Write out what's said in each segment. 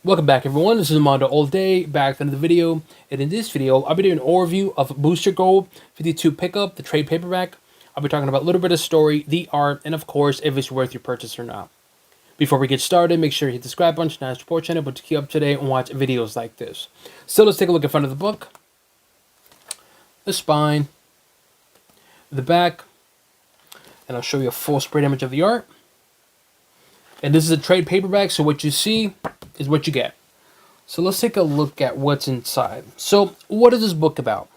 Welcome back everyone, this is MandoAllDay, back with another video, and in this video, I'll be doing an overview of Booster Gold 52 Pickup, the trade paperback. I'll be talking about a little bit of story, the art, and of course, if it's worth your purchase or not. Before we get started, make sure you hit the subscribe button to not support channel, but to keep up to date and watch videos like this. So let's take a look at front of the book, the spine, the back, and I'll show you a full spread image of the art. And this is a trade paperback, so what you see is what you get. So let's take a look at what's inside. So what is this book about?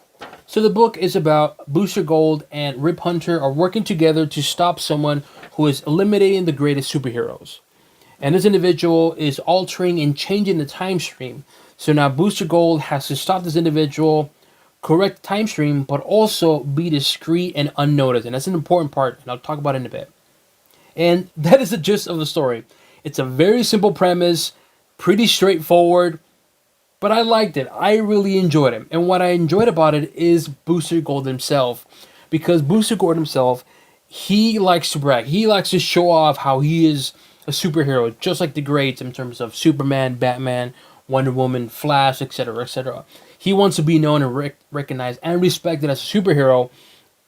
So the book is about Booster Gold and Rip Hunter are working together to stop someone who is eliminating the greatest superheroes. And this individual is altering and changing the time stream. So now Booster Gold has to stop this individual, correct the time stream, but also be discreet and unnoticed. And that's an important part, and I'll talk about it in a bit. And that is the gist of the story. It's a very simple premise, pretty straightforward, but I liked it. I really enjoyed it. And what I enjoyed about it is Booster Gold himself. Because Booster Gold himself, he likes to brag. He likes to show off how he is a superhero, just like the greats in terms of Superman, Batman, Wonder Woman, Flash, etc., etc. He wants to be known and recognized and respected as a superhero,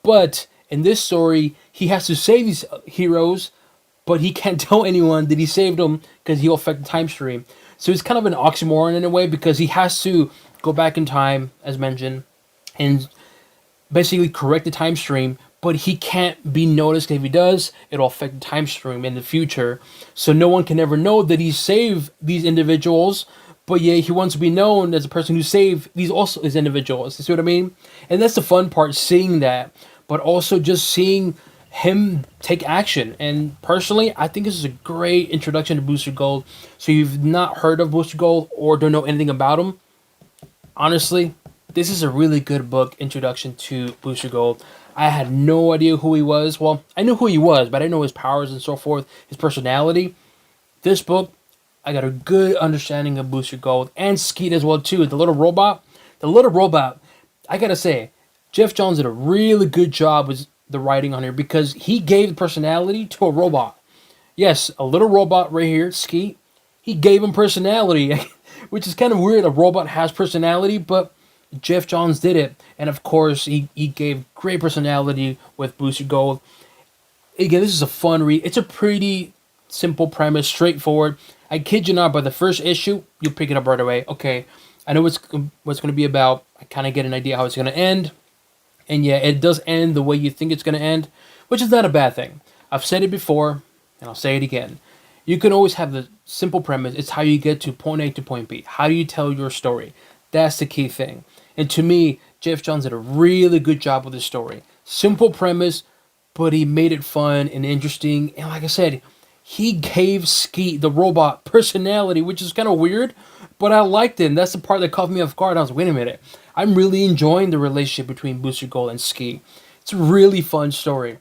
but in this story, he has to save these heroes, but he can't tell anyone that he saved them because he'll affect the time stream. So it's kind of an oxymoron in a way because he has to go back in time, as mentioned, and basically correct the time stream, but he can't be noticed. If he does, it'll affect the time stream in the future. So no one can ever know that he saved these individuals, but yeah, he wants to be known as a person who saved these individuals. You see what I mean? And that's the fun part, seeing that, but also just seeing him take action. And personally, I think this is a great introduction to Booster Gold. So you've not heard of Booster Gold or don't know anything about him, honestly, this is a really good book introduction to Booster Gold. I had no idea who he was. Well, I knew who he was, but I didn't know his powers and so forth, his personality. This book, I got a good understanding of Booster Gold and Skeet as well too. The little robot, I gotta say, Jeff Johns did a really good job with the writing on here because he gave the personality to a robot. Yes, a little robot right here, Skeet. He gave him personality, which is kind of weird. A robot has personality, but Jeff Johns did it. And of course, he gave great personality with Booster Gold. Again, this is a fun read. It's a pretty simple premise, straightforward. I kid you not, by the first issue, you'll pick it up right away. Okay, I know what's going to be about. I kind of get an idea how it's going to end. And yeah, it does end the way you think it's going to end, which is not a bad thing. I've said it before, and I'll say it again. You can always have the simple premise. It's how you get to point A to point B. How do you tell your story? That's the key thing. And to me, Jeff Johns did a really good job with the story. Simple premise, but he made it fun and interesting. And like I said, he gave Skeet, the robot, personality, which is kind of weird, but I liked it. And that's the part that caught me off guard. I was, wait a minute. I'm really enjoying the relationship between Booster Gold and Skeet. It's a really fun story.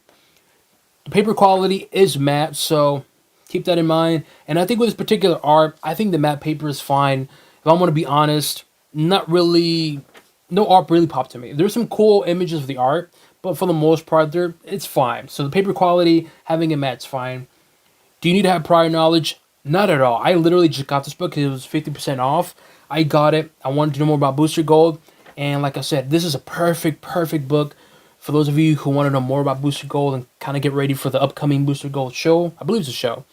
The paper quality is matte, so keep that in mind. And I think with this particular art, I think the matte paper is fine. If I want to be honest, not really, no art really popped to me. There's some cool images of the art, but for the most part, it's fine. So the paper quality, having it matte is fine. Do you need to have prior knowledge? Not at all. I literally just got this book because it was 50% off. I got it. I wanted to know more about Booster Gold. And like I said, this is a perfect book for those of you who want to know more about Booster Gold and kind of get ready for the upcoming Booster Gold show. I believe it's a show.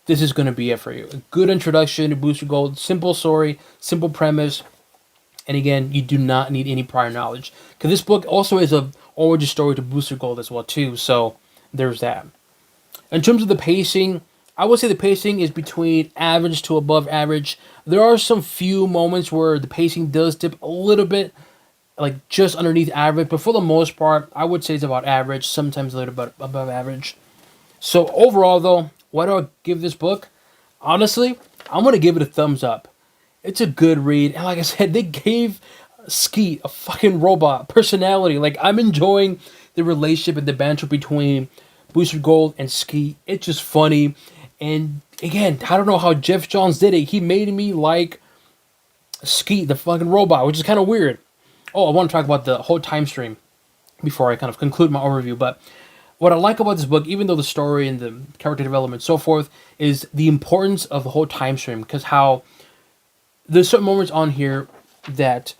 This is going to be it for you. A good introduction to Booster Gold. Simple story, simple premise. And again, you do not need any prior knowledge. Because this book also is an origin story to Booster Gold as well too. So there's that. In terms of the pacing, I would say the pacing is between average to above average. There are some few moments where the pacing does dip a little bit, like just underneath average, but for the most part, I would say it's about average, sometimes a little bit above average. So overall though, what do I give this book? Honestly, I'm going to give it a thumbs up. It's a good read, and like I said, they gave Skeet, a fucking robot, personality. Like, I'm enjoying the relationship and the banter between Booster Gold and Skeet. It's just funny. And again, I don't know how Jeff Johns did it. He made me like Skeet, the fucking robot, which is kind of weird. Oh, I want to talk about the whole time stream before I kind of conclude my overview. But what I like about this book, even though the story and the character development and so forth, is the importance of the whole time stream. Because how there's certain moments on here that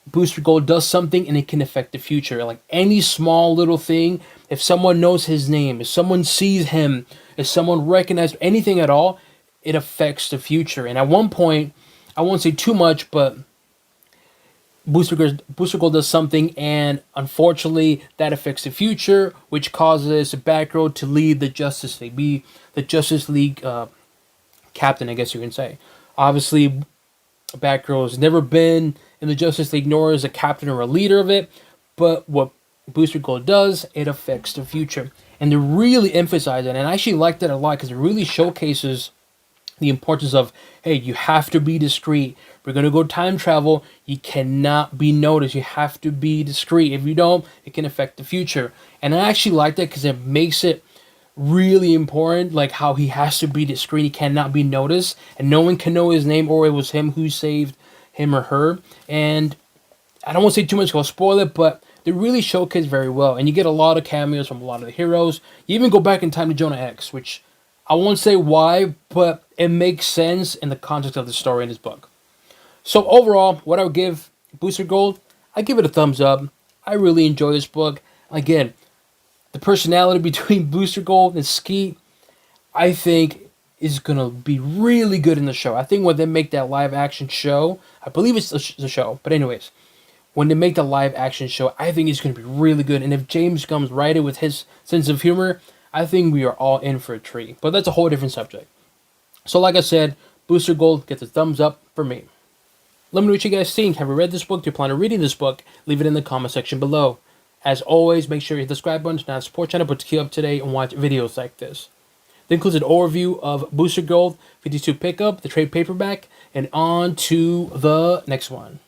Booster Gold does something and it can affect the future. Like any small little thing, if someone knows his name, if someone sees him, if someone recognizes anything at all, it affects the future. And at one point, I won't say too much, but Booster Gold does something, and unfortunately, that affects the future, which causes Batgirl to lead the Justice League, be the Justice League captain, I guess you can say. Obviously, Batgirl has never been in the Justice League, nor is a captain or a leader of it. But what Booster Gold does, it affects the future. And they really emphasize it. And I actually like that a lot because it really showcases the importance of, hey, you have to be discreet. We're going to go time travel. You cannot be noticed. You have to be discreet. If you don't, it can affect the future. And I actually like that because it makes it really important, like how he has to be discreet. He cannot be noticed. And no one can know his name, or it was him who saved him or her. And I don't want to say too much, I'll spoil it, but they really showcase very well. And you get a lot of cameos from a lot of the heroes. You even go back in time to Jonah X, which I won't say why, but it makes sense in the context of the story in this book. So overall, what I would give Booster Gold, I give it a thumbs up. I really enjoy this book. Again, the personality between Booster Gold and Skeet, I think, is going to be really good in the show. I think when they make that live action show, I believe it's the show, but anyways, when they make the live action show, I think it's going to be really good. And if James comes right in with his sense of humor, I think we are all in for a treat. But that's a whole different subject. So like I said, Booster Gold gets a thumbs up for me. Let me know what you guys think. Have you read this book? Do you plan on reading this book? Leave it in the comment section below. As always, make sure you hit the subscribe button to not support channel, but to keep up to date and watch videos like this. That includes an overview of Booster Gold 52 pickup, the trade paperback, and on to the next one.